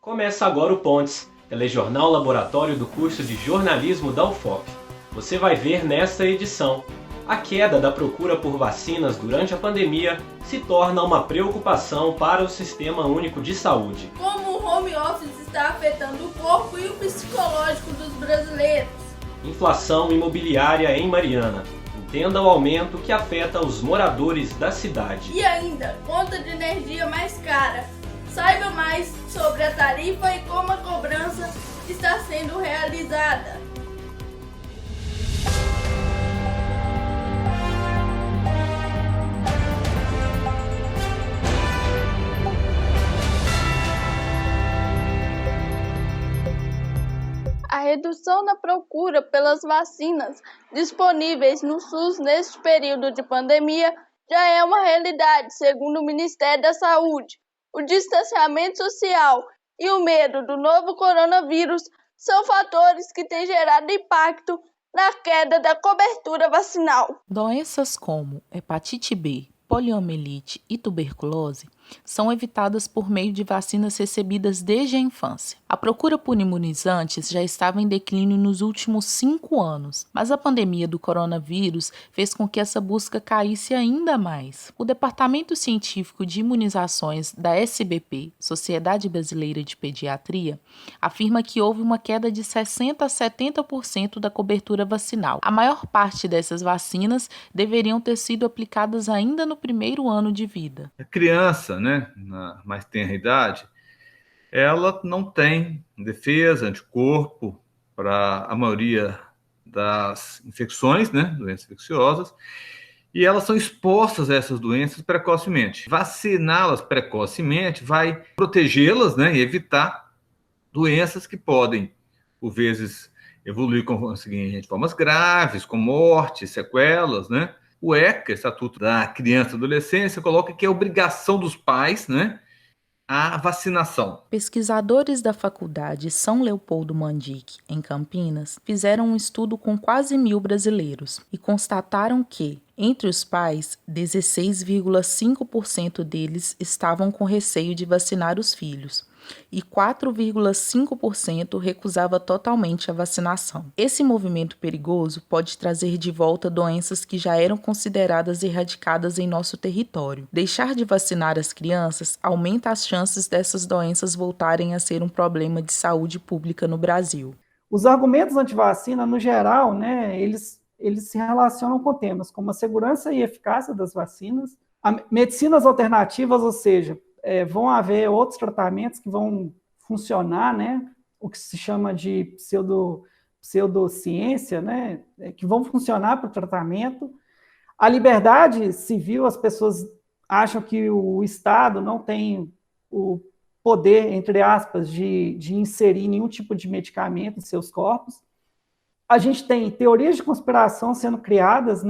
Começa agora o Pontes, telejornal laboratório do curso de jornalismo da UFOP. Você vai ver nesta edição: a queda da procura por vacinas durante a pandemia se torna uma preocupação para o Sistema Único de Saúde. Como o home office está afetando o corpo e o psicológico dos brasileiros. Inflação imobiliária em Mariana. Entenda o aumento que afeta os moradores da cidade. E ainda, conta de energia mais cara. Saiba mais sobre a tarifa e como a cobrança está sendo realizada. A redução na procura pelas vacinas disponíveis no SUS neste período de pandemia já é uma realidade, segundo o Ministério da Saúde. O distanciamento social e o medo do novo coronavírus são fatores que têm gerado impacto na queda da cobertura vacinal. Doenças como hepatite B, poliomielite e tuberculose são evitadas por meio de vacinas recebidas desde a infância. A procura por imunizantes já estava em declínio nos últimos 5 anos, mas a pandemia do coronavírus fez com que essa busca caísse ainda mais. O Departamento Científico de Imunizações da SBP, Sociedade Brasileira de Pediatria, afirma que houve uma queda de 60% a 70% da cobertura vacinal. A maior parte dessas vacinas deveriam ter sido aplicadas ainda no primeiro ano de vida. A criança, na mais tenra idade, ela não tem defesa, anticorpo para a maioria das infecções, doenças infecciosas, e elas são expostas a essas doenças precocemente. Vaciná-las precocemente vai protegê-las, e evitar doenças que podem, por vezes, evoluir com seguinte, formas graves, com morte, sequelas, O ECA, Estatuto da Criança e Adolescência, coloca que é obrigação dos pais, a vacinação. Pesquisadores da Faculdade São Leopoldo Mandic, em Campinas, fizeram um estudo com quase 1.000 brasileiros e constataram que, entre os pais, 16,5% deles estavam com receio de vacinar os filhos e 4,5% recusava totalmente a vacinação. Esse movimento perigoso pode trazer de volta doenças que já eram consideradas erradicadas em nosso território. Deixar de vacinar as crianças aumenta as chances dessas doenças voltarem a ser um problema de saúde pública no Brasil. Os argumentos anti-vacina, no geral, eles se relacionam com temas como a segurança e eficácia das vacinas, medicinas alternativas, ou seja, vão haver outros tratamentos que vão funcionar, o que se chama de pseudociência, que vão funcionar para o tratamento. A liberdade civil, as pessoas acham que o Estado não tem o poder, entre aspas, de inserir nenhum tipo de medicamento em seus corpos. A gente tem teorias de conspiração sendo criadas,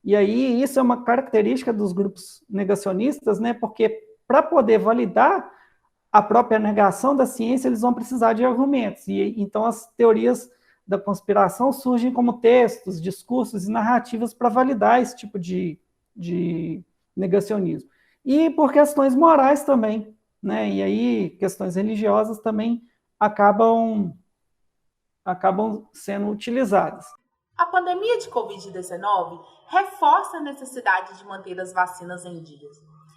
e aí isso é uma característica dos grupos negacionistas, porque para poder validar a própria negação da ciência, eles vão precisar de argumentos. E então as teorias da conspiração surgem como textos, discursos e narrativas para validar esse tipo de negacionismo. E por questões morais também, e aí questões religiosas também acabam sendo utilizadas. A pandemia de Covid-19 reforça a necessidade de manter as vacinas em dia.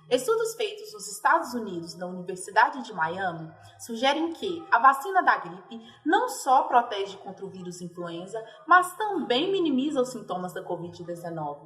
Estudos feitos nos Estados Unidos, na Universidade de Miami, sugerem que a vacina da gripe não só protege contra o vírus influenza, mas também minimiza os sintomas da Covid-19.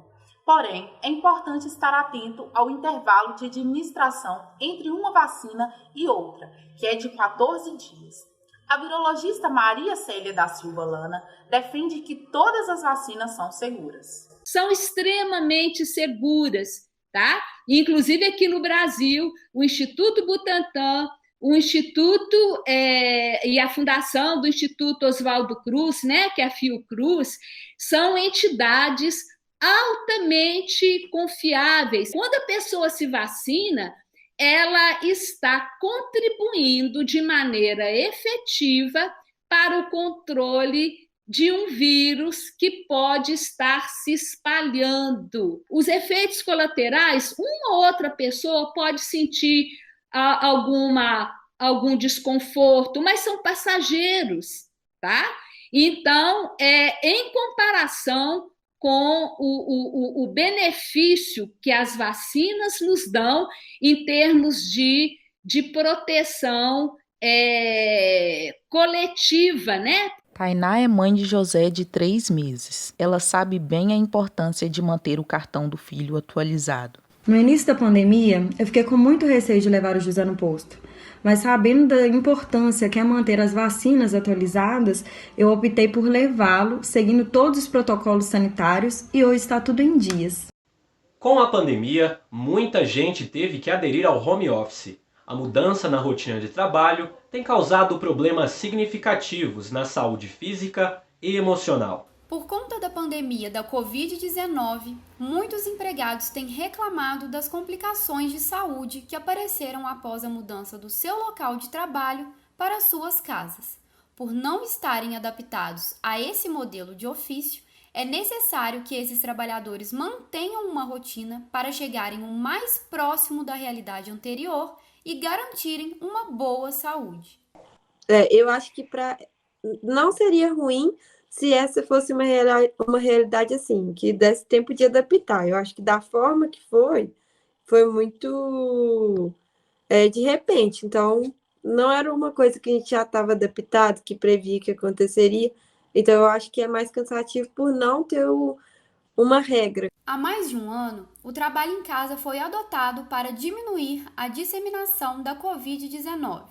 Porém, é importante estar atento ao intervalo de administração entre uma vacina e outra, que é de 14 dias. A virologista Maria Célia da Silva Lana defende que todas as vacinas são seguras. São extremamente seguras, tá? Inclusive aqui no Brasil, o Instituto Butantan, o Instituto e a Fundação do Instituto Oswaldo Cruz, que é a Fiocruz, são entidades altamente confiáveis. Quando a pessoa se vacina, ela está contribuindo de maneira efetiva para o controle de um vírus que pode estar se espalhando. Os efeitos colaterais, uma ou outra pessoa pode sentir alguma algum desconforto, mas são passageiros, tá? Então, em comparação com o benefício que as vacinas nos dão em termos de proteção coletiva, né? Tainá é mãe de José de 3 meses. Ela sabe bem a importância de manter o cartão do filho atualizado. No início da pandemia, eu fiquei com muito receio de levar o José no posto. Mas sabendo da importância que é manter as vacinas atualizadas, eu optei por levá-lo, seguindo todos os protocolos sanitários, e hoje está tudo em dias. Com a pandemia, muita gente teve que aderir ao home office. A mudança na rotina de trabalho tem causado problemas significativos na saúde física e emocional. Por conta da pandemia da Covid-19, muitos empregados têm reclamado das complicações de saúde que apareceram após a mudança do seu local de trabalho para suas casas. Por não estarem adaptados a esse modelo de ofício, é necessário que esses trabalhadores mantenham uma rotina para chegarem o mais próximo da realidade anterior e garantirem uma boa saúde. Eu acho que não seria ruim se essa fosse uma realidade assim, que desse tempo de adaptar. Eu acho que da forma que foi muito de repente. Então, não era uma coisa que a gente já estava adaptado, que previa que aconteceria. Então, eu acho que é mais cansativo por não ter uma regra. Há mais de um ano, o trabalho em casa foi adotado para diminuir a disseminação da Covid-19.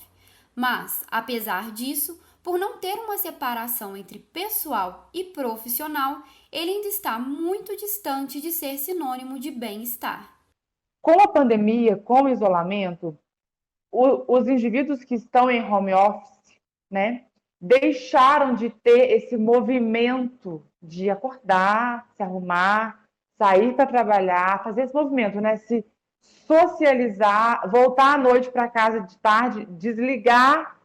Mas, apesar disso, por não ter uma separação entre pessoal e profissional, ele ainda está muito distante de ser sinônimo de bem-estar. Com a pandemia, com o isolamento, os indivíduos que estão em home office, né, deixaram de ter esse movimento de acordar, se arrumar, sair para trabalhar, fazer esse movimento, né, se socializar, voltar à noite para casa de tarde, desligar.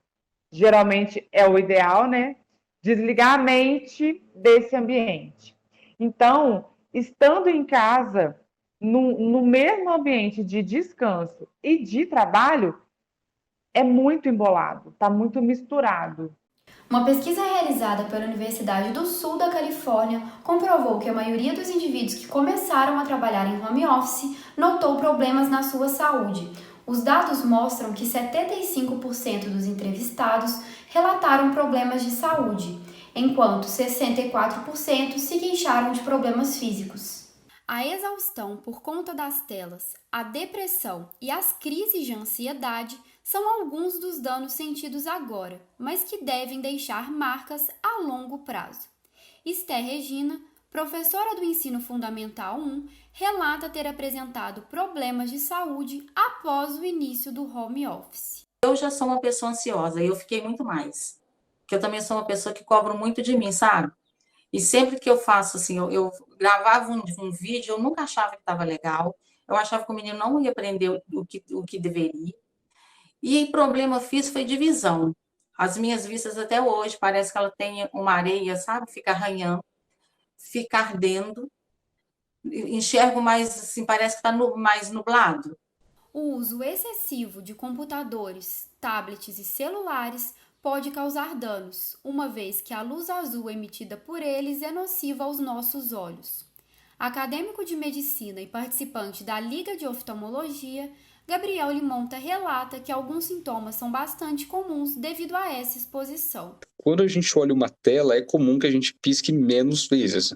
Geralmente é o ideal, né? Desligar a mente desse ambiente. Então, estando em casa, no mesmo ambiente de descanso e de trabalho, é muito embolado, está muito misturado. Uma pesquisa realizada pela Universidade do Sul da Califórnia comprovou que a maioria dos indivíduos que começaram a trabalhar em home office notou problemas na sua saúde. Os dados mostram que 75% dos entrevistados relataram problemas de saúde, enquanto 64% se queixaram de problemas físicos. A exaustão por conta das telas, a depressão e as crises de ansiedade são alguns dos danos sentidos agora, mas que devem deixar marcas a longo prazo. Esther Regina, professora do Ensino Fundamental 1, relata ter apresentado problemas de saúde após o início do home office. Eu já sou uma pessoa ansiosa e eu fiquei muito mais. Porque eu também sou uma pessoa que cobro muito de mim, sabe? E sempre que eu faço assim, eu gravava um vídeo, eu nunca achava que estava legal. Eu achava que o menino não ia aprender o que deveria. E problema físico foi de visão. As minhas vistas até hoje, parece que ela tem uma areia, sabe? Fica arranhando, fica ardendo. Enxergo mais, assim, parece que está mais nublado. O uso excessivo de computadores, tablets e celulares pode causar danos, uma vez que a luz azul emitida por eles é nociva aos nossos olhos. Acadêmico de medicina e participante da Liga de Oftalmologia, Gabriel Limonta relata que alguns sintomas são bastante comuns devido a essa exposição. Quando a gente olha uma tela, é comum que a gente pisque menos vezes.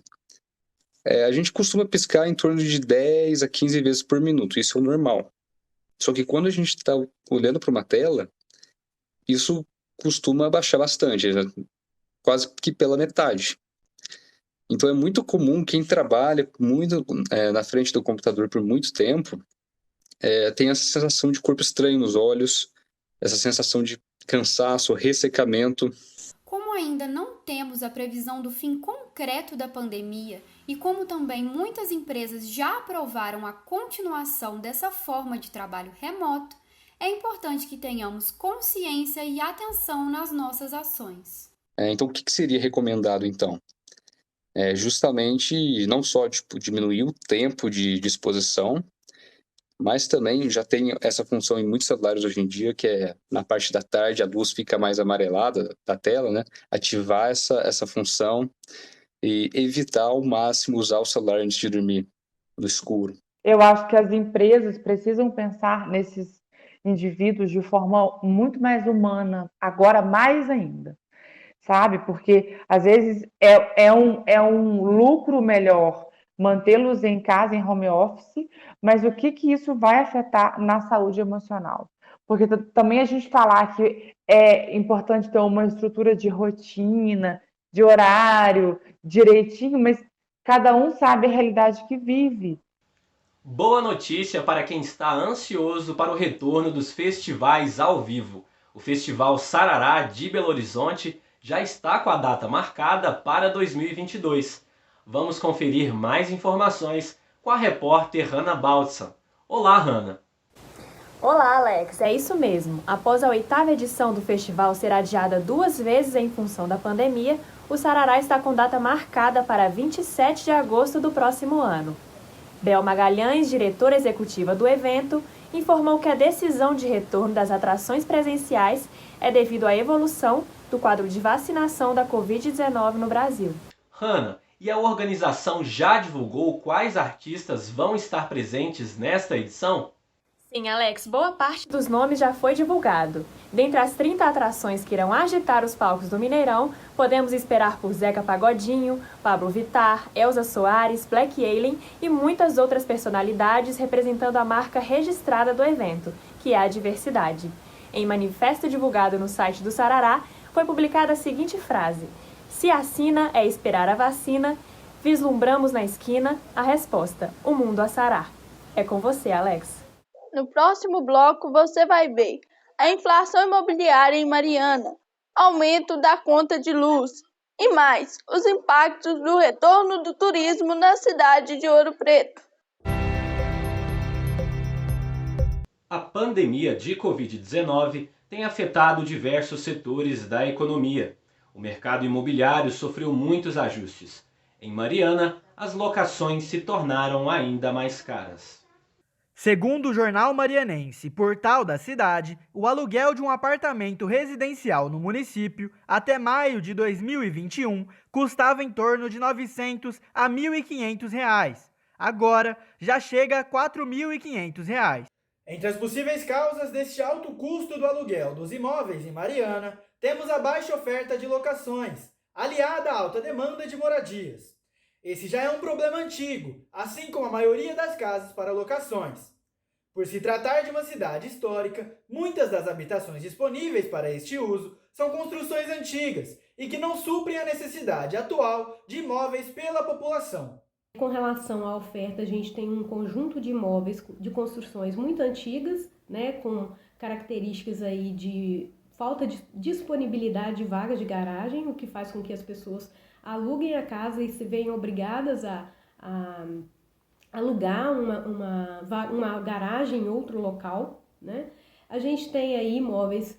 A gente costuma piscar em torno de 10 a 15 vezes por minuto, isso é o normal. Só que quando a gente está olhando para uma tela, isso costuma baixar bastante, quase que pela metade. Então é muito comum quem trabalha muito na frente do computador por muito tempo, tem essa sensação de corpo estranho nos olhos, essa sensação de cansaço, ressecamento. Como ainda não temos a previsão do fim concreto da pandemia e como também muitas empresas já aprovaram a continuação dessa forma de trabalho remoto, é importante que tenhamos consciência e atenção nas nossas ações. Então, o que seria recomendado, então? Justamente, não só diminuir o tempo de exposição, Mas também já tem essa função em muitos celulares hoje em dia, que é na parte da tarde, a luz fica mais amarelada da tela, né? Ativar essa função e evitar ao máximo usar o celular antes de dormir, no escuro. Eu acho que as empresas precisam pensar nesses indivíduos de forma muito mais humana, agora mais ainda, sabe? Porque às vezes é um lucro melhor mantê-los em casa, em home office, mas o que isso vai afetar na saúde emocional? Porque também a gente falar que é importante ter uma estrutura de rotina, de horário, direitinho, mas cada um sabe a realidade que vive. Boa notícia para quem está ansioso para o retorno dos festivais ao vivo. O Festival Sarará de Belo Horizonte já está com a data marcada para 2022. Vamos conferir mais informações com a repórter Hannah Baltzan. Olá, Hannah! Olá, Alex. É isso mesmo. Após a 8ª edição do festival ser adiada 2 vezes em função da pandemia, o Sarará está com data marcada para 27 de agosto do próximo ano. Bel Magalhães, diretora executiva do evento, informou que a decisão de retorno das atrações presenciais é devido à evolução do quadro de vacinação da Covid-19 no Brasil. Hannah, e a organização já divulgou quais artistas vão estar presentes nesta edição? Sim, Alex, boa parte dos nomes já foi divulgado. Dentre as 30 atrações que irão agitar os palcos do Mineirão, podemos esperar por Zeca Pagodinho, Pablo Vittar, Elza Soares, Black Alien e muitas outras personalidades representando a marca registrada do evento, que é a diversidade. Em manifesto divulgado no site do Sarará, foi publicada a seguinte frase: "Se a sina é esperar a vacina, vislumbramos na esquina a resposta, o mundo assará." É com você, Alex. No próximo bloco você vai ver a inflação imobiliária em Mariana, aumento da conta de luz e mais os impactos do retorno do turismo na cidade de Ouro Preto. A pandemia de Covid-19 tem afetado diversos setores da economia. O mercado imobiliário sofreu muitos ajustes. Em Mariana, as locações se tornaram ainda mais caras. Segundo o jornal marianense Portal da Cidade, o aluguel de um apartamento residencial no município até maio de 2021 custava em torno de R$ 900 a R$ 1.500. Agora já chega a R$ 4.500. Entre as possíveis causas deste alto custo do aluguel dos imóveis em Mariana, temos a baixa oferta de locações, aliada à alta demanda de moradias. Esse já é um problema antigo, assim como a maioria das casas para locações. Por se tratar de uma cidade histórica, muitas das habitações disponíveis para este uso são construções antigas e que não suprem a necessidade atual de imóveis pela população. Com relação à oferta, a gente tem um conjunto de imóveis de construções muito antigas, né, com características aí de falta de disponibilidade de vagas de garagem, o que faz com que as pessoas aluguem a casa e se veem obrigadas a alugar uma garagem em outro local, né? A gente tem aí imóveis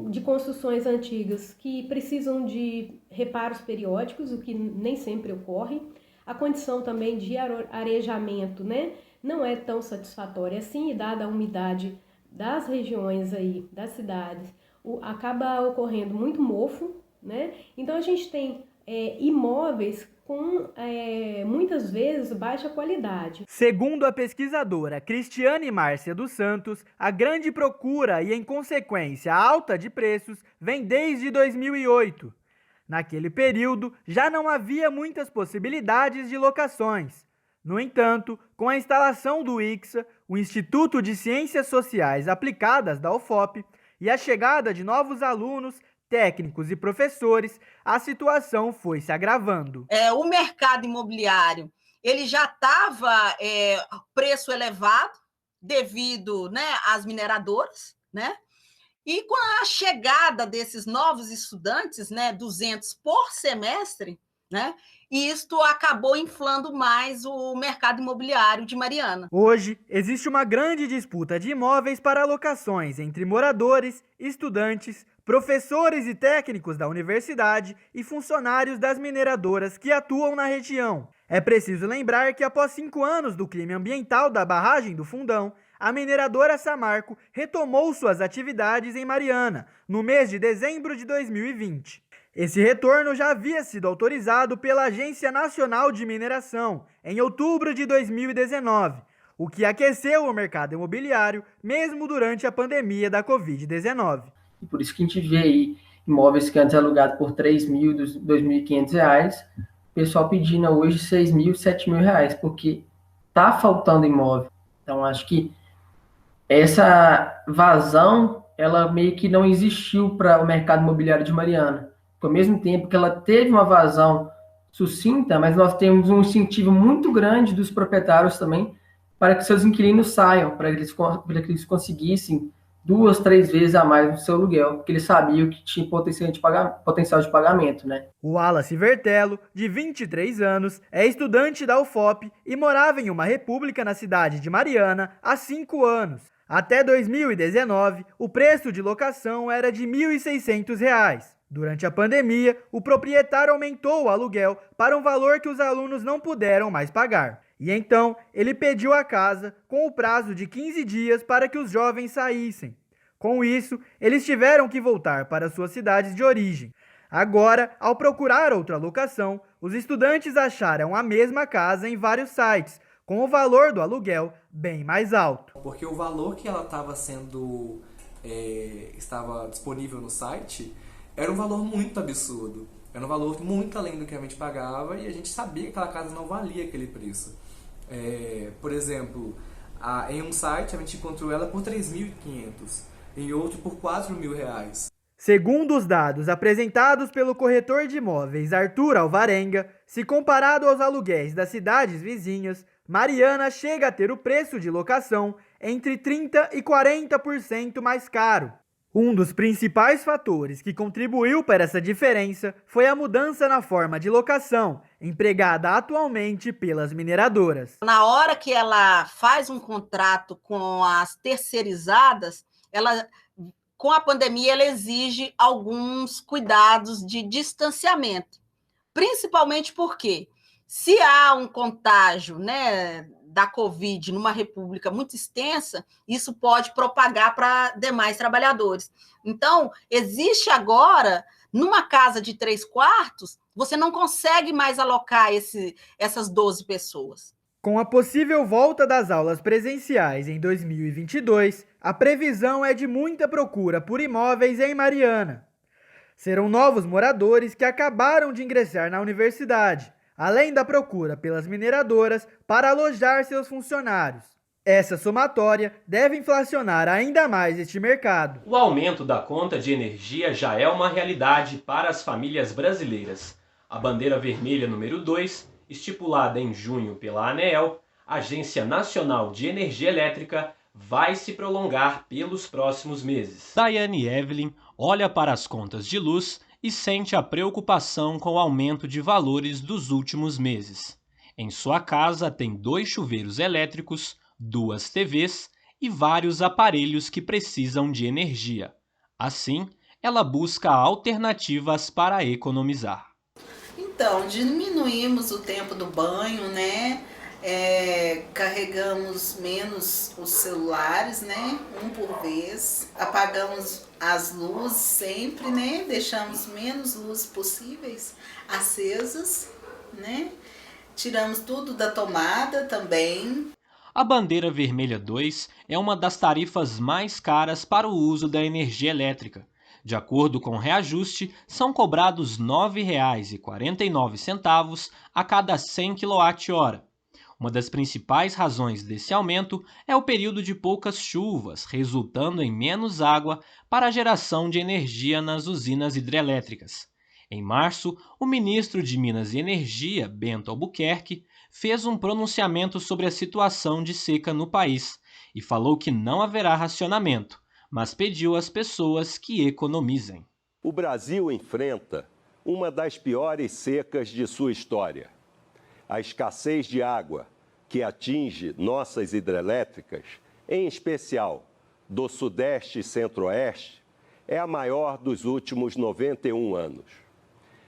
de construções antigas que precisam de reparos periódicos, o que nem sempre ocorre. A condição também de arejamento, né, não é tão satisfatória assim, e dada a umidade das regiões aí, das cidades, acaba ocorrendo muito mofo, né? Então a gente tem imóveis com muitas vezes baixa qualidade. Segundo a pesquisadora Cristiane Márcia dos Santos, a grande procura e, em consequência, a alta de preços vem desde 2008. Naquele período, já não havia muitas possibilidades de locações. No entanto, com a instalação do ICSA, o Instituto de Ciências Sociais Aplicadas da UFOP, e a chegada de novos alunos, técnicos e professores, a situação foi se agravando. O mercado imobiliário ele já estava preço elevado devido, né, às mineradoras, né? E com a chegada desses novos estudantes, né, 200 por semestre, né, isto acabou inflando mais o mercado imobiliário de Mariana. Hoje, existe uma grande disputa de imóveis para alocações entre moradores, estudantes, professores e técnicos da universidade e funcionários das mineradoras que atuam na região. É preciso lembrar que após 5 anos do crime ambiental da barragem do Fundão, a mineradora Samarco retomou suas atividades em Mariana, no mês de dezembro de 2020. Esse retorno já havia sido autorizado pela Agência Nacional de Mineração em outubro de 2019, o que aqueceu o mercado imobiliário mesmo durante a pandemia da Covid-19. E por isso que a gente vê aí imóveis que antes alugados por R$3.000, R$2.500, o pessoal pedindo hoje R$6.000, R$7.000, porque está faltando imóvel. Então, acho que essa vazão, ela meio que não existiu para o mercado imobiliário de Mariana. Ao mesmo tempo que ela teve uma vazão sucinta, mas nós temos um incentivo muito grande dos proprietários também para que seus inquilinos saiam, para que eles conseguissem 2, 3 vezes a mais no seu aluguel, porque eles sabiam que tinha potencial de pagamento, né? O Wallace Vertello, de 23 anos, é estudante da UFOP e morava em uma república na cidade de Mariana há 5 anos. Até 2019, o preço de locação era de R$ 1.600. Durante a pandemia, o proprietário aumentou o aluguel para um valor que os alunos não puderam mais pagar. E então, ele pediu a casa com o prazo de 15 dias para que os jovens saíssem. Com isso, eles tiveram que voltar para suas cidades de origem. Agora, ao procurar outra locação, os estudantes acharam a mesma casa em vários sites, com o valor do aluguel bem mais alto. Porque o valor que ela estava disponível no site era um valor muito absurdo. Era um valor muito além do que a gente pagava e a gente sabia que aquela casa não valia aquele preço. Por exemplo, em um site a gente encontrou ela por R$3.500, em outro por R$4.000. Segundo os dados apresentados pelo corretor de imóveis Arthur Alvarenga, se comparado aos aluguéis das cidades vizinhas, Mariana chega a ter o preço de locação entre 30% e 40% mais caro. Um dos principais fatores que contribuiu para essa diferença foi a mudança na forma de locação, empregada atualmente pelas mineradoras. Na hora que ela faz um contrato com as terceirizadas, com a pandemia, ela exige alguns cuidados de distanciamento, principalmente porque se há um contágio, né, da Covid numa república muito extensa, isso pode propagar para demais trabalhadores. Então, existe agora, numa casa de 3 quartos, você não consegue mais alocar essas 12 pessoas. Com a possível volta das aulas presenciais em 2022, a previsão é de muita procura por imóveis em Mariana. Serão novos moradores que acabaram de ingressar na universidade, além da procura pelas mineradoras para alojar seus funcionários. Essa somatória deve inflacionar ainda mais este mercado. O aumento da conta de energia já é uma realidade para as famílias brasileiras. A bandeira vermelha número 2, estipulada em junho pela ANEEL, Agência Nacional de Energia Elétrica, vai se prolongar pelos próximos meses. Daiane Evelyn olha para as contas de luz e sente a preocupação com o aumento de valores dos últimos meses. Em sua casa tem 2 chuveiros elétricos, 2 TVs e vários aparelhos que precisam de energia. Assim, ela busca alternativas para economizar. Então, diminuímos o tempo do banho, né? Carregamos menos os celulares, né? Um por vez. Apagamos as luzes sempre, né? Deixamos menos luzes possíveis acesas, né? Tiramos tudo da tomada também. A bandeira vermelha 2 é uma das tarifas mais caras para o uso da energia elétrica. De acordo com o reajuste, são cobrados R$ 9,49 a cada 100 kWh. Uma das principais razões desse aumento é o período de poucas chuvas, resultando em menos água para a geração de energia nas usinas hidrelétricas. Em março, o ministro de Minas e Energia, Bento Albuquerque, fez um pronunciamento sobre a situação de seca no país e falou que não haverá racionamento, mas pediu às pessoas que economizem. O Brasil enfrenta uma das piores secas de sua história. A escassez de água que atinge nossas hidrelétricas, em especial do Sudeste e Centro-Oeste, é a maior dos últimos 91 anos.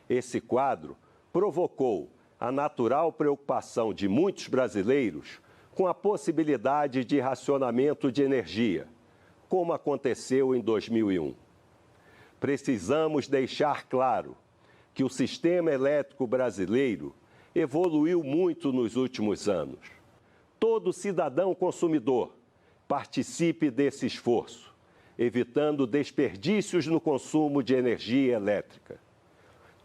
Esse quadro provocou a natural preocupação de muitos brasileiros com a possibilidade de racionamento de energia, como aconteceu em 2001. Precisamos deixar claro que o sistema elétrico brasileiro evoluiu muito nos últimos anos. Todo cidadão consumidor participe desse esforço, evitando desperdícios no consumo de energia elétrica.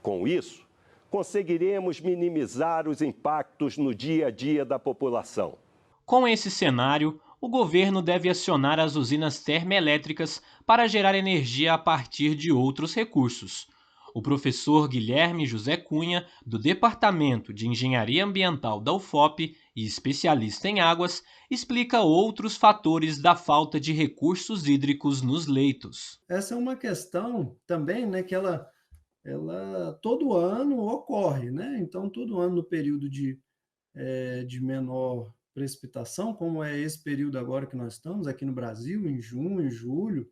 Com isso, conseguiremos minimizar os impactos no dia a dia da população. Com esse cenário, o governo deve acionar as usinas termoelétricas para gerar energia a partir de outros recursos. O professor Guilherme José Cunha, do Departamento de Engenharia Ambiental da UFOP e especialista em águas, explica outros fatores da falta de recursos hídricos nos leitos. Essa é uma questão também, né, que ela todo ano ocorre, né? Então, todo ano no período de menor precipitação, como é esse período agora que nós estamos aqui no Brasil, em junho e julho,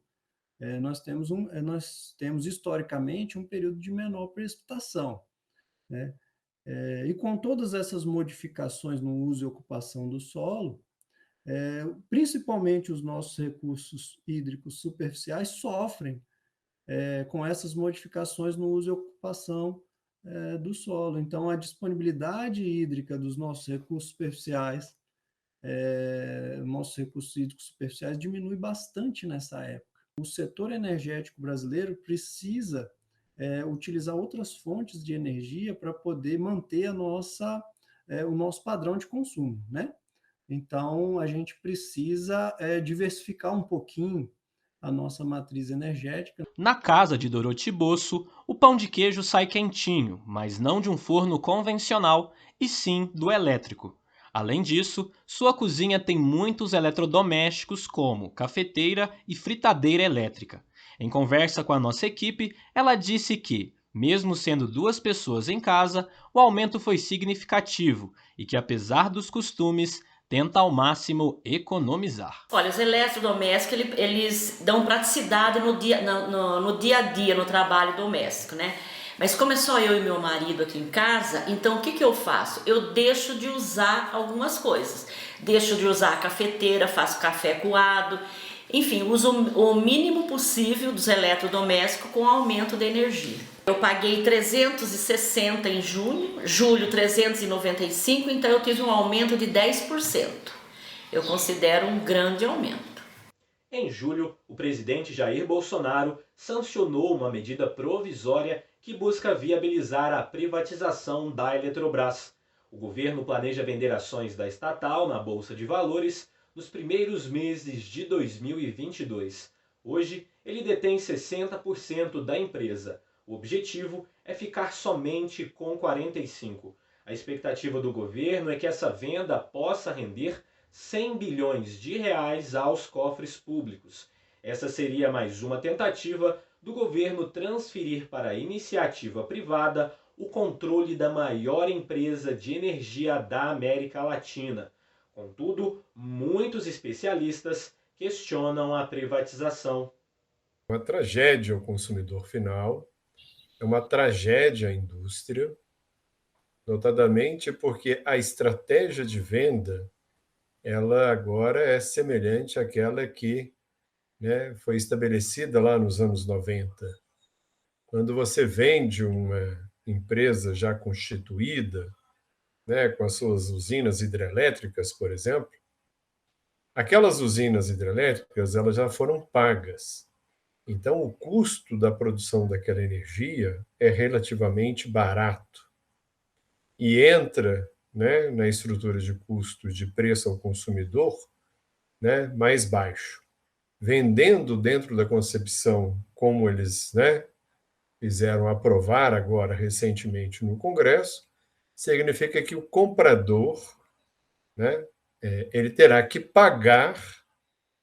nós temos historicamente um período de menor precipitação, né? E com todas essas modificações no uso e ocupação do solo, principalmente os nossos recursos hídricos superficiais sofrem com essas modificações no uso e ocupação do solo. Então, a disponibilidade hídrica dos nossos recursos superficiais, diminui bastante nessa época. O setor energético brasileiro precisa utilizar outras fontes de energia para poder manter o nosso padrão de consumo, né? Então, a gente precisa diversificar um pouquinho a nossa matriz energética. Na casa de Dorothy Bosso, o pão de queijo sai quentinho, mas não de um forno convencional, e sim do elétrico. Além disso, sua cozinha tem muitos eletrodomésticos como cafeteira e fritadeira elétrica. Em conversa com a nossa equipe, ela disse que, mesmo sendo 2 pessoas em casa, o aumento foi significativo e que, apesar dos costumes, tenta ao máximo economizar. Olha, os eletrodomésticos, eles dão praticidade no dia a dia, no trabalho doméstico, né? Mas como é só eu e meu marido aqui em casa, então o que eu faço? Eu deixo de usar algumas coisas. Deixo de usar a cafeteira, faço café coado, enfim, uso o mínimo possível dos eletrodomésticos com o aumento da energia. Eu paguei 360 em junho, julho 395, então eu tive um aumento de 10%. Eu considero um grande aumento. Em julho, o presidente Jair Bolsonaro sancionou uma medida provisória que busca viabilizar a privatização da Eletrobras. O governo planeja vender ações da estatal na Bolsa de Valores nos primeiros meses de 2022. Hoje, ele detém 60% da empresa. O objetivo é ficar somente com 45%. A expectativa do governo é que essa venda possa render 100 bilhões de reais aos cofres públicos. Essa seria mais uma tentativa do governo transferir para a iniciativa privada o controle da maior empresa de energia da América Latina. Contudo, muitos especialistas questionam a privatização. Uma tragédia ao consumidor final, é uma tragédia à indústria, notadamente porque a estratégia de venda, ela agora é semelhante àquela que foi estabelecida lá nos anos 90. Quando você vende uma empresa já constituída, com as suas usinas hidrelétricas, por exemplo, aquelas usinas hidrelétricas elas já foram pagas. Então, o custo da produção daquela energia é relativamente barato e entra na estrutura de custo de preço ao consumidor mais baixo. Vendendo dentro da concepção como eles fizeram aprovar agora recentemente no Congresso, significa que o comprador ele terá que pagar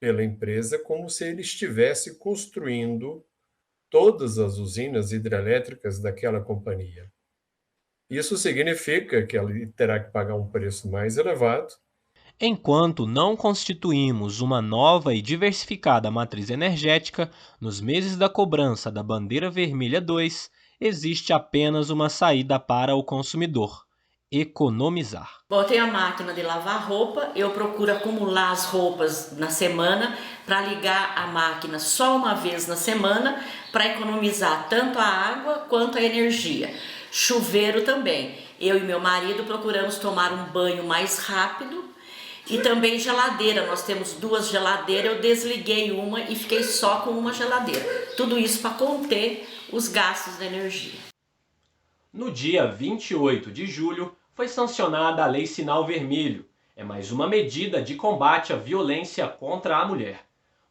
pela empresa como se ele estivesse construindo todas as usinas hidrelétricas daquela companhia. Isso significa que ele terá que pagar um preço mais elevado. Enquanto não constituímos uma nova e diversificada matriz energética, nos meses da cobrança da Bandeira Vermelha 2, existe apenas uma saída para o consumidor: economizar. Bom, eu tenho a máquina de lavar roupa, eu procuro acumular as roupas na semana para ligar a máquina só uma vez na semana para economizar tanto a água quanto a energia. Chuveiro também. Eu e meu marido procuramos tomar um banho mais rápido e também geladeira. Nós temos 2 geladeiras, eu desliguei uma e fiquei só com uma geladeira. Tudo isso para conter os gastos de energia. No dia 28 de julho, foi sancionada a Lei Sinal Vermelho. É mais uma medida de combate à violência contra a mulher.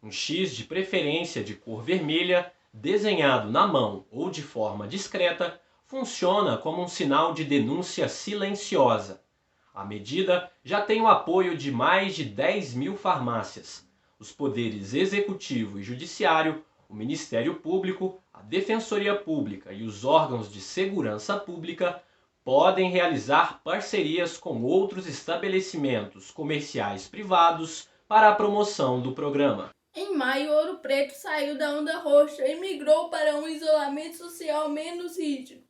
Um X de preferência de cor vermelha, desenhado na mão ou de forma discreta, funciona como um sinal de denúncia silenciosa. A medida já tem o apoio de mais de 10.000 farmácias. Os poderes executivo e judiciário, o Ministério Público, a Defensoria Pública e os órgãos de segurança pública podem realizar parcerias com outros estabelecimentos comerciais privados para a promoção do programa. Em maio, Ouro Preto saiu da onda roxa e migrou para um isolamento social menos rígido.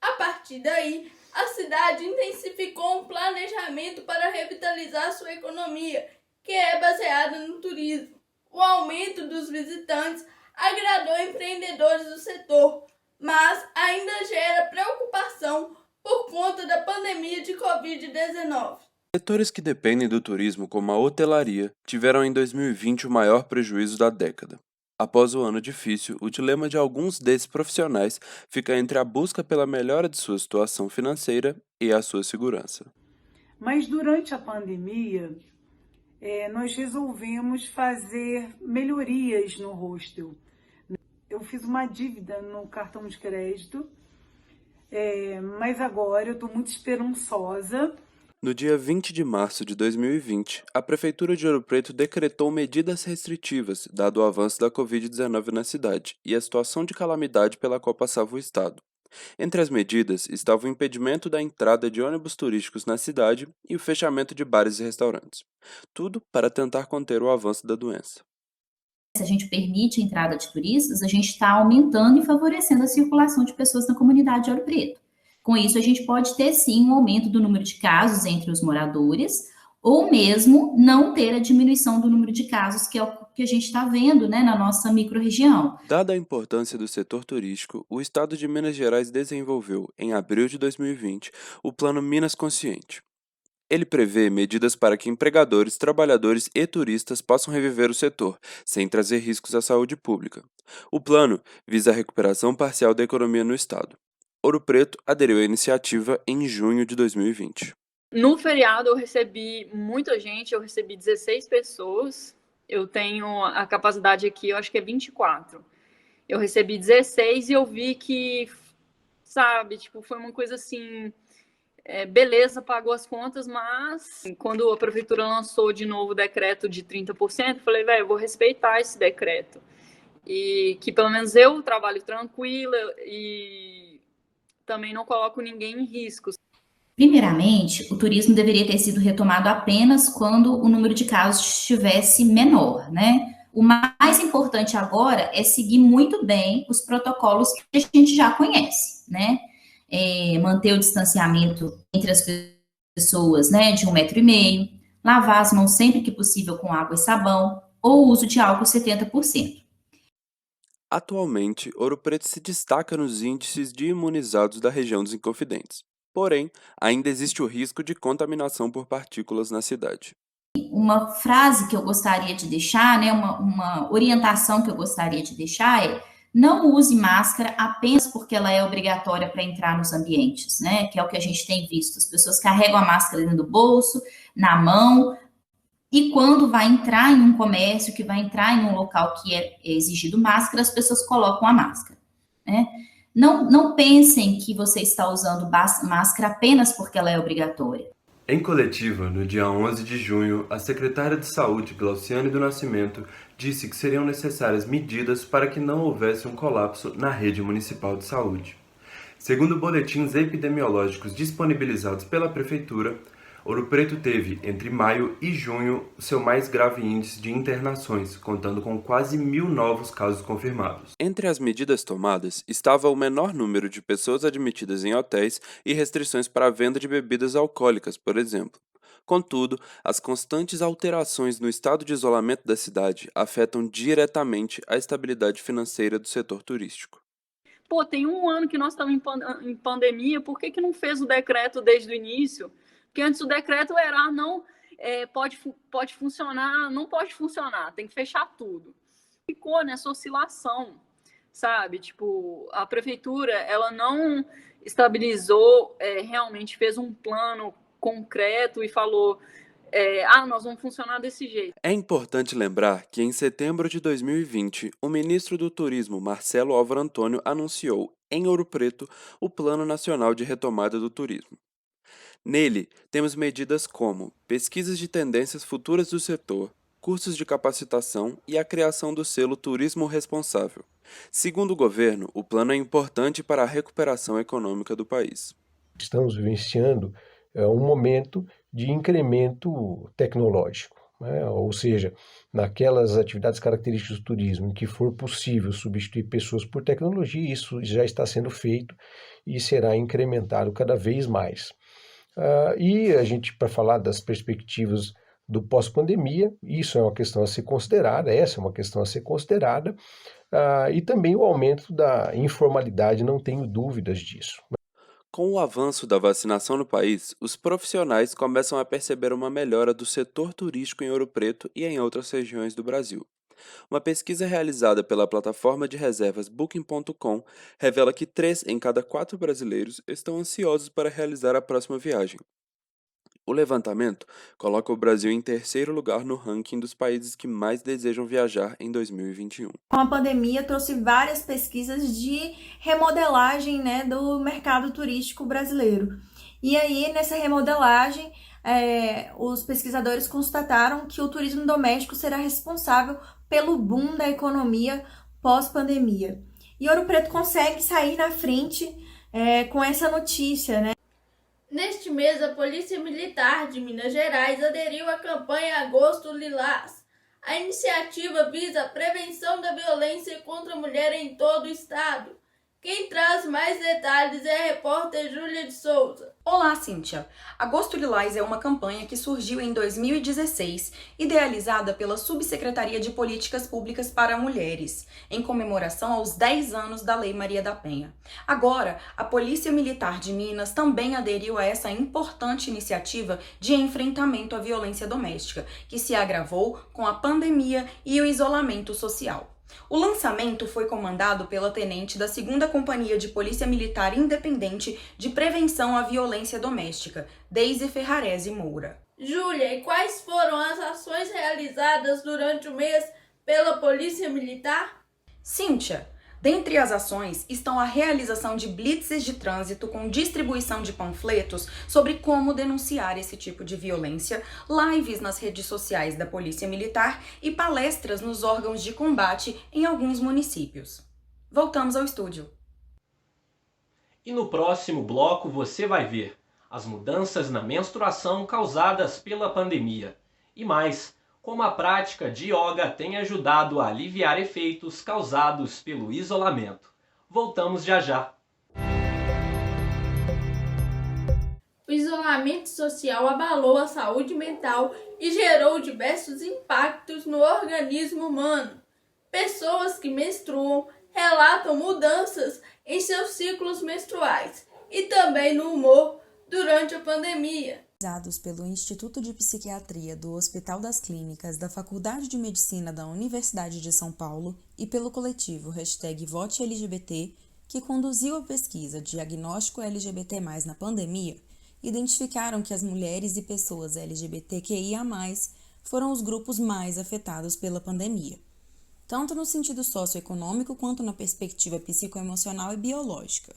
A partir daí, a cidade intensificou um planejamento para revitalizar sua economia, que é baseada no turismo. O aumento dos visitantes agradou empreendedores do setor, mas ainda gera preocupação por conta da pandemia de Covid-19. Setores que dependem do turismo, como a hotelaria, tiveram em 2020 o maior prejuízo da década. Após o ano difícil, o dilema de alguns desses profissionais fica entre a busca pela melhora de sua situação financeira e a sua segurança. Mas durante a pandemia, nós resolvemos fazer melhorias no hostel. Eu fiz uma dívida no cartão de crédito, mas agora eu estou muito esperançosa. No dia 20 de março de 2020, a Prefeitura de Ouro Preto decretou medidas restritivas, dado o avanço da Covid-19 na cidade e a situação de calamidade pela qual passava o estado. Entre as medidas estava o impedimento da entrada de ônibus turísticos na cidade e o fechamento de bares e restaurantes. Tudo para tentar conter o avanço da doença. Se a gente permite a entrada de turistas, a gente está aumentando e favorecendo a circulação de pessoas na comunidade de Ouro Preto. Com isso, a gente pode ter, sim, um aumento do número de casos entre os moradores, ou mesmo não ter a diminuição do número de casos, que é o que a gente está vendo, né, na nossa microrregião. Dada a importância do setor turístico, o Estado de Minas Gerais desenvolveu, em abril de 2020, o Plano Minas Consciente. Ele prevê medidas para que empregadores, trabalhadores e turistas possam reviver o setor, sem trazer riscos à saúde pública. O plano visa a recuperação parcial da economia no estado. Ouro Preto aderiu à iniciativa em junho de 2020. No feriado eu recebi muita gente, eu recebi 16 pessoas, eu tenho a capacidade aqui, eu acho que é 24. Eu recebi 16 e eu vi que, sabe, tipo, foi uma coisa assim, beleza, pagou as contas, mas quando a prefeitura lançou de novo o decreto de 30%, eu falei, eu vou respeitar esse decreto. E que pelo menos eu trabalho tranquila e também não coloco ninguém em risco. Primeiramente, o turismo deveria ter sido retomado apenas quando o número de casos estivesse menor, né? O mais importante agora é seguir muito bem os protocolos que a gente já conhece, né? Manter o distanciamento entre as pessoas, né, de 1,5 metro, lavar as mãos sempre que possível com água e sabão, ou uso de álcool 70%. Atualmente, Ouro Preto se destaca nos índices de imunizados da região dos Inconfidentes. Porém, ainda existe o risco de contaminação por partículas na cidade. Uma frase que eu gostaria de deixar, né, uma orientação que eu gostaria de deixar é: não use máscara apenas porque ela é obrigatória para entrar nos ambientes, né, que é o que a gente tem visto. As pessoas carregam a máscara dentro do bolso, na mão, e quando vai entrar em um comércio, que vai entrar em um local que é exigido máscara, as pessoas colocam a máscara, né? Não pensem que você está usando máscara apenas porque ela é obrigatória. Em coletiva, no dia 11 de junho, a secretária de Saúde, Glauciane do Nascimento, disse que seriam necessárias medidas para que não houvesse um colapso na rede municipal de saúde. Segundo boletins epidemiológicos disponibilizados pela Prefeitura, Ouro Preto teve, entre maio e junho, seu mais grave índice de internações, contando com quase 1.000 novos casos confirmados. Entre as medidas tomadas estava o menor número de pessoas admitidas em hotéis e restrições para a venda de bebidas alcoólicas, por exemplo. Contudo, as constantes alterações no estado de isolamento da cidade afetam diretamente a estabilidade financeira do setor turístico. Pô, tem um ano que nós estamos em pandemia, por que não fez o decreto desde o início? Porque antes o decreto era, não, pode funcionar, não pode funcionar, tem que fechar tudo. Ficou nessa oscilação, sabe? Tipo, a prefeitura, ela não estabilizou, realmente fez um plano concreto e falou, nós vamos funcionar desse jeito. É importante lembrar que em setembro de 2020, o ministro do Turismo, Marcelo Álvaro Antônio, anunciou, em Ouro Preto, o Plano Nacional de Retomada do Turismo. Nele, temos medidas como pesquisas de tendências futuras do setor, cursos de capacitação e a criação do selo Turismo Responsável. Segundo o governo, o plano é importante para a recuperação econômica do país. Estamos vivenciando um momento de incremento tecnológico, né? Ou seja, naquelas atividades características do turismo em que for possível substituir pessoas por tecnologia, isso já está sendo feito e será incrementado cada vez mais. E a gente, para falar das perspectivas do pós-pandemia, isso é uma questão a ser considerada, essa é uma questão a ser considerada, e também o aumento da informalidade, não tenho dúvidas disso. Com o avanço da vacinação no país, os profissionais começam a perceber uma melhora do setor turístico em Ouro Preto e em outras regiões do Brasil. Uma pesquisa realizada pela plataforma de reservas Booking.com revela que 3 em cada 4 brasileiros estão ansiosos para realizar a próxima viagem. O levantamento coloca o Brasil em terceiro lugar no ranking dos países que mais desejam viajar em 2021. A pandemia trouxe várias pesquisas de remodelagem, né, do mercado turístico brasileiro. E aí, nessa remodelagem, os pesquisadores constataram que o turismo doméstico será responsável pelo boom da economia pós-pandemia. E Ouro Preto consegue sair na frente com essa notícia, né? Neste mês, a Polícia Militar de Minas Gerais aderiu à campanha Agosto Lilás. A iniciativa visa a prevenção da violência contra a mulher em todo o estado. Quem traz mais detalhes é a repórter Júlia de Souza. Olá, Cíntia. Agosto Lilás é uma campanha que surgiu em 2016, idealizada pela Subsecretaria de Políticas Públicas para Mulheres, em comemoração aos 10 anos da Lei Maria da Penha. Agora, a Polícia Militar de Minas também aderiu a essa importante iniciativa de enfrentamento à violência doméstica, que se agravou com a pandemia e o isolamento social. O lançamento foi comandado pela tenente da 2ª Companhia de Polícia Militar Independente de Prevenção à Violência Doméstica, Deise Ferrarese Moura. Júlia, e quais foram as ações realizadas durante o mês pela Polícia Militar? Cíntia, dentre as ações estão a realização de blitzes de trânsito com distribuição de panfletos sobre como denunciar esse tipo de violência, lives nas redes sociais da Polícia Militar e palestras nos órgãos de combate em alguns municípios. Voltamos ao estúdio. E no próximo bloco você vai ver as mudanças na menstruação causadas pela pandemia e mais, como a prática de yoga tem ajudado a aliviar efeitos causados pelo isolamento. Voltamos já já. O isolamento social abalou a saúde mental e gerou diversos impactos no organismo humano. Pessoas que menstruam relatam mudanças em seus ciclos menstruais e também no humor durante a pandemia. Realizados pelo Instituto de Psiquiatria do Hospital das Clínicas da Faculdade de Medicina da Universidade de São Paulo e pelo coletivo #VoteLGBT, que conduziu a pesquisa Diagnóstico LGBT+, na pandemia, identificaram que as mulheres e pessoas LGBTQIA+, foram os grupos mais afetados pela pandemia, tanto no sentido socioeconômico quanto na perspectiva psicoemocional e biológica.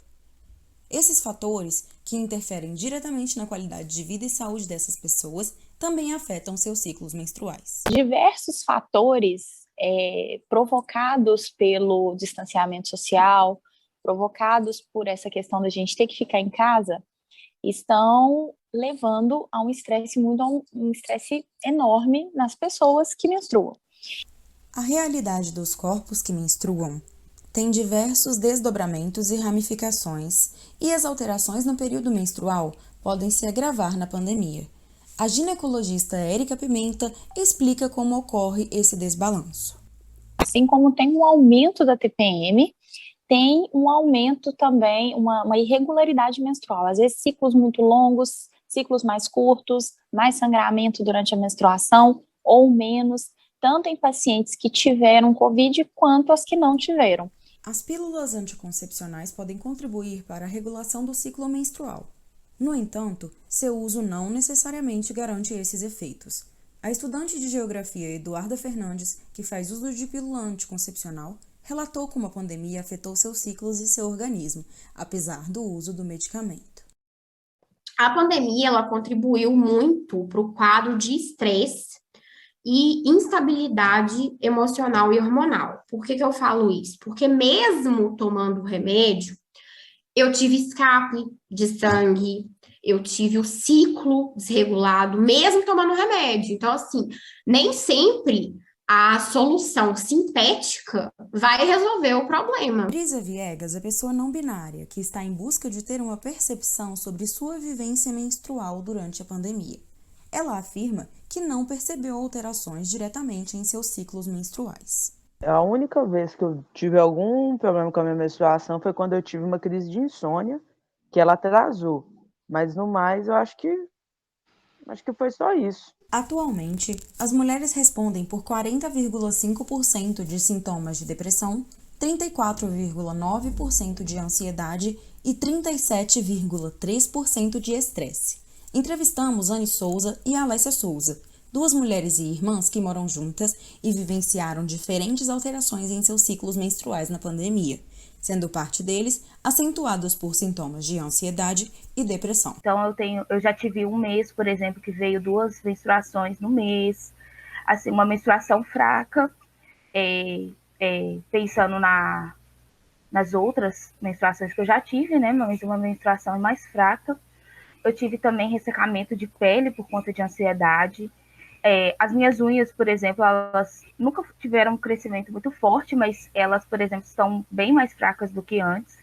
Esses fatores, que interferem diretamente na qualidade de vida e saúde dessas pessoas, também afetam seus ciclos menstruais. Diversos fatores provocados pelo distanciamento social, provocados por essa questão da gente ter que ficar em casa, estão levando a um estresse enorme nas pessoas que menstruam. A realidade dos corpos que menstruam tem diversos desdobramentos e ramificações, e as alterações no período menstrual podem se agravar na pandemia. A ginecologista Érica Pimenta explica como ocorre esse desbalanço. Assim como tem um aumento da TPM, tem um aumento também, uma irregularidade menstrual. Às vezes ciclos muito longos, ciclos mais curtos, mais sangramento durante a menstruação ou menos, tanto em pacientes que tiveram Covid quanto as que não tiveram. As pílulas anticoncepcionais podem contribuir para a regulação do ciclo menstrual. No entanto, seu uso não necessariamente garante esses efeitos. A estudante de geografia Eduarda Fernandes, que faz uso de pílula anticoncepcional, relatou como a pandemia afetou seus ciclos e seu organismo, apesar do uso do medicamento. A pandemia ela contribuiu muito para o quadro de estresse e instabilidade emocional e hormonal. Por que eu falo isso? Porque mesmo tomando o remédio, eu tive escape de sangue, eu tive o ciclo desregulado, mesmo tomando o remédio. Então, assim, nem sempre a solução sintética vai resolver o problema. Brisa Viegas é pessoa não binária que está em busca de ter uma percepção sobre sua vivência menstrual durante a pandemia. Ela afirma que não percebeu alterações diretamente em seus ciclos menstruais. A única vez que eu tive algum problema com a minha menstruação foi quando eu tive uma crise de insônia, que ela atrasou. Mas no mais, eu acho que foi só isso. Atualmente, as mulheres respondem por 40,5% de sintomas de depressão, 34,9% de ansiedade e 37,3% de estresse. Entrevistamos Anne Souza e Alessia Souza, duas mulheres e irmãs que moram juntas e vivenciaram diferentes alterações em seus ciclos menstruais na pandemia, sendo parte deles acentuados por sintomas de ansiedade e depressão. Então eu já tive um mês, por exemplo, que veio 2 menstruações no mês, assim, uma menstruação fraca, pensando nas outras menstruações que eu já tive, né, mas uma menstruação mais fraca. Eu tive também ressecamento de pele por conta de ansiedade. As minhas unhas, por exemplo, elas nunca tiveram um crescimento muito forte, mas elas, por exemplo, estão bem mais fracas do que antes.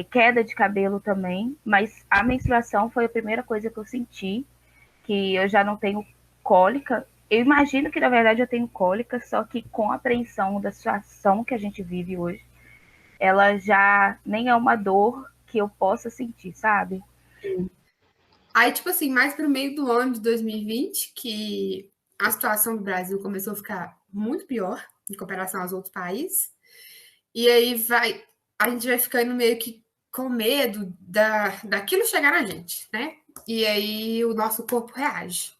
Queda de cabelo também, mas a menstruação foi a primeira coisa que eu senti, que eu já não tenho cólica. Eu imagino que, na verdade, eu tenho cólica, só que com a apreensão da situação que a gente vive hoje, ela já nem é uma dor que eu possa sentir, sabe? Aí, tipo assim, mais para o meio do ano de 2020, que a situação do Brasil começou a ficar muito pior em comparação aos outros países. E aí a gente vai ficando meio que com medo daquilo chegar na gente, né? E aí o nosso corpo reage.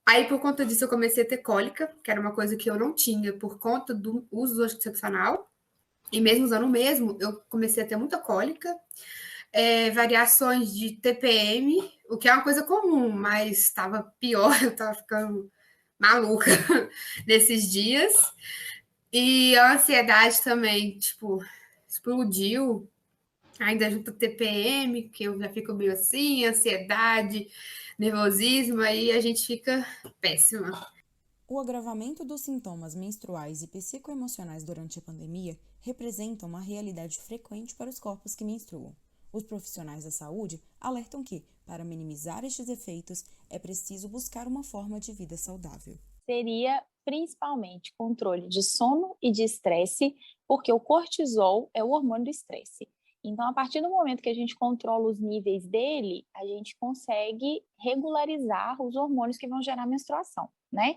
Aí, por conta disso, eu comecei a ter cólica, que era uma coisa que eu não tinha por conta do uso do anticoncepcional. E mesmo usando o mesmo, eu comecei a ter muita cólica. Variações de TPM, o que é uma coisa comum, mas estava pior, eu estava ficando maluca nesses dias. E a ansiedade também, tipo, explodiu, ainda junto ao TPM, que eu já fico meio assim, ansiedade, nervosismo, aí a gente fica péssima. O agravamento dos sintomas menstruais e psicoemocionais durante a pandemia representa uma realidade frequente para os corpos que menstruam. Os profissionais da saúde alertam que, para minimizar estes efeitos, é preciso buscar uma forma de vida saudável. Seria principalmente controle de sono e de estresse, porque o cortisol é o hormônio do estresse. Então, a partir do momento que a gente controla os níveis dele, a gente consegue regularizar os hormônios que vão gerar menstruação, né?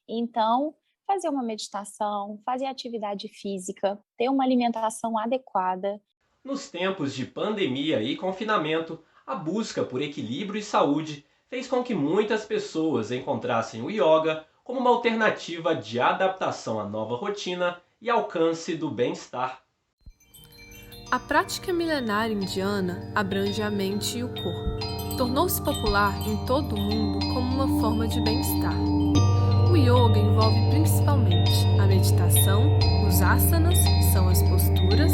Então, fazer uma meditação, fazer atividade física, ter uma alimentação adequada. Nos tempos de pandemia e confinamento, a busca por equilíbrio e saúde fez com que muitas pessoas encontrassem o yoga como uma alternativa de adaptação à nova rotina e alcance do bem-estar. A prática milenária indiana abrange a mente e o corpo. Tornou-se popular em todo o mundo como uma forma de bem-estar. O yoga envolve principalmente a meditação, os asanas, que são as posturas,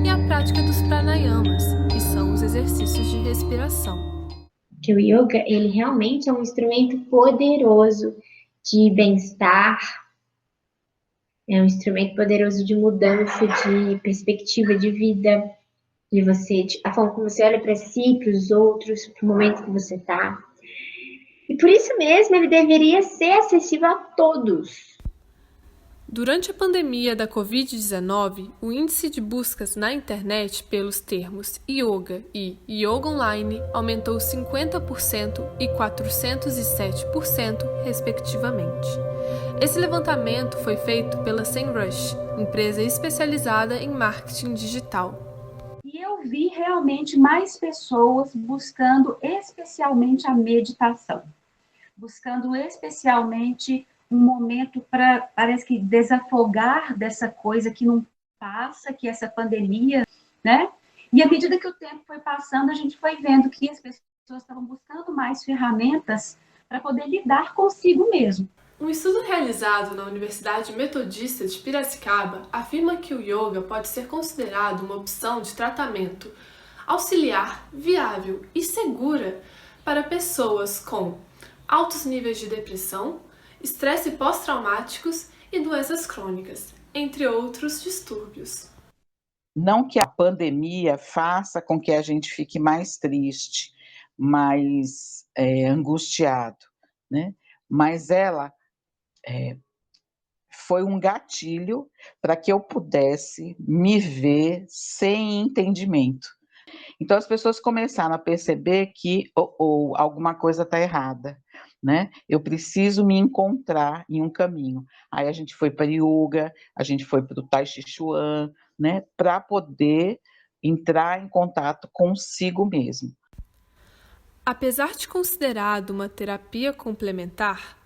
e a prática dos pranayamas, que são os exercícios de respiração. que o yoga, ele realmente é um instrumento poderoso de bem-estar, é um instrumento poderoso de mudança, de perspectiva de vida, de você, a forma como você olha para si, para os outros, para o momento que você está. E por isso mesmo ele deveria ser acessível a todos. Durante a pandemia da Covid-19, o índice de buscas na internet pelos termos yoga e yoga online aumentou 50% e 407%, respectivamente. Esse levantamento foi feito pela SEMrush, empresa especializada em marketing digital. E eu vi realmente mais pessoas buscando especialmente a meditação, buscando especialmente um momento para, parece que, desafogar dessa coisa que não passa, que é essa pandemia, né? E à medida que o tempo foi passando, a gente foi vendo que as pessoas estavam buscando mais ferramentas para poder lidar consigo mesmo. Um estudo realizado na Universidade Metodista de Piracicaba afirma que o yoga pode ser considerado uma opção de tratamento auxiliar, viável e segura para pessoas com altos níveis de depressão, estresse pós-traumáticos e doenças crônicas, entre outros distúrbios. Não que a pandemia faça com que a gente fique mais triste, mais angustiado, né? Mas ela foi um gatilho para que eu pudesse me ver sem entendimento. Então as pessoas começaram a perceber que alguma coisa está errada, né? Eu preciso me encontrar em um caminho. Aí a gente foi para yoga, a gente foi para o Tai Chi Chuan, né? Para poder entrar em contato consigo mesmo. Apesar de considerado uma terapia complementar,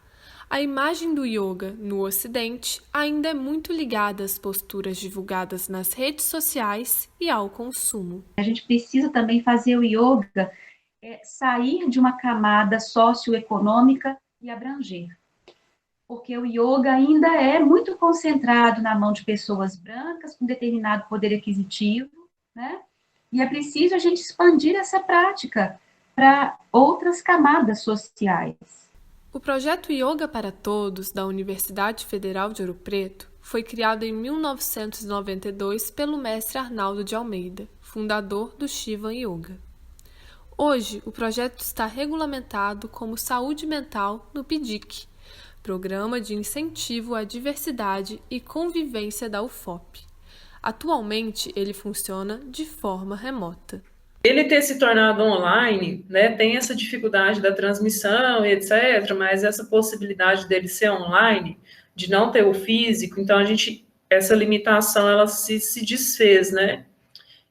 a imagem do yoga no Ocidente ainda é muito ligada às posturas divulgadas nas redes sociais e ao consumo. A gente precisa também fazer o yoga sair de uma camada socioeconômica e abranger. Porque o yoga ainda é muito concentrado na mão de pessoas brancas com determinado poder aquisitivo, né? E é preciso a gente expandir essa prática para outras camadas sociais. O projeto Yoga para Todos, da Universidade Federal de Ouro Preto, foi criado em 1992 pelo mestre Arnaldo de Almeida, fundador do Shiva Yoga. Hoje, o projeto está regulamentado como Saúde Mental no PIDIC, Programa de Incentivo à Diversidade e Convivência da UFOP. Atualmente, ele funciona de forma remota. Ele ter se tornado online, né, tem essa dificuldade da transmissão e etc., mas essa possibilidade dele ser online, de não ter o físico, então essa limitação, ela se desfez, né?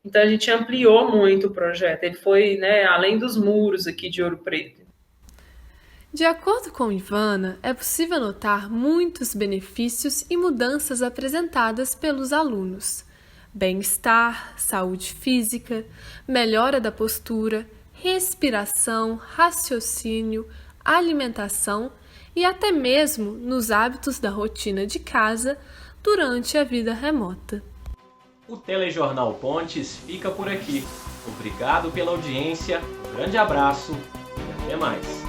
Então a gente ampliou muito o projeto, ele foi, né, além dos muros aqui de Ouro Preto. De acordo com Ivana, é possível notar muitos benefícios e mudanças apresentadas pelos alunos. Bem-estar, saúde física, melhora da postura, respiração, raciocínio, alimentação e até mesmo nos hábitos da rotina de casa durante a vida remota. O Telejornal Pontes fica por aqui. Obrigado pela audiência, um grande abraço e até mais.